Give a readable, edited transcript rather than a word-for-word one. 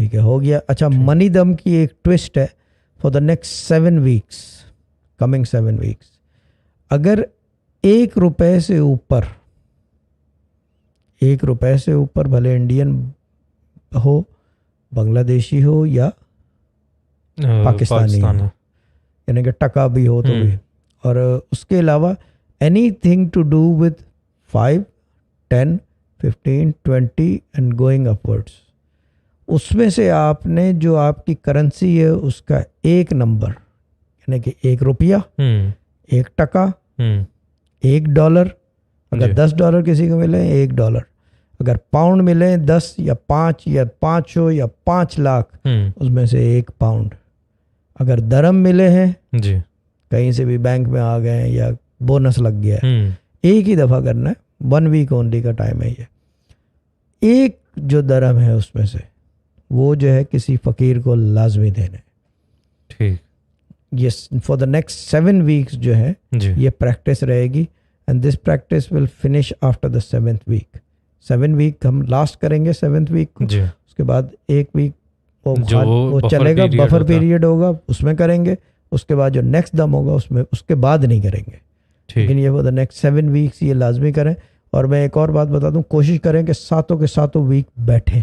ٹھیک ہے ہو گیا. اچھا منی دم کی ایک ٹوسٹ ہے for the next 7 weeks coming 7 weeks. اگر ₹1 سے اوپر بھلے انڈین ہو بنگلہ دیشی ہو یا پاکستانی ہو یعنی کہ ٹکا بھی ہو تو بھی, اور اس کے علاوہ anything to do with 5, 10, 15, 20 and going upwards, اس میں سے آپ نے جو آپ کی کرنسی ہے اس کا ایک نمبر یعنی کہ ₹1, $1, $1, اگر $10 کسی کو ملے $1, اگر پاؤنڈ ملے 10 یا 5 یا 500 یا 5 لاکھ اس میں سے 1 پاؤنڈ, اگر درم ملے ہیں جی کہیں سے بھی بینک میں آ گئے ہیں یا بونس لگ گیا ہے, ایک ہی دفعہ کرنا ہے, 1 ویک اونلی کا ٹائم ہے یہ. ایک جو درم ہے اس میں سے وہ جو ہے کسی فقیر کو لازمی دینے. ٹھیک یہ فار دا نیکسٹ 7 ویکس جو ہے یہ پریکٹس رہے گی, and this practice will finish after the 7th week. 7 week ہم لاسٹ کریں گے 7th ویک کو, اس کے بعد 1 ویک وہ چلے گا, بفر پیریڈ ہوگا اس میں کریں گے, اس کے بعد جو نیکسٹ دم ہوگا اس میں اس کے بعد نہیں کریں گے. لیکن یہ فار دا نیکسٹ 7 ویکس یہ لازمی کریں. اور میں ایک اور بات بتا دوں, کوشش کریں کہ 7 کے 7 ویک بیٹھیں.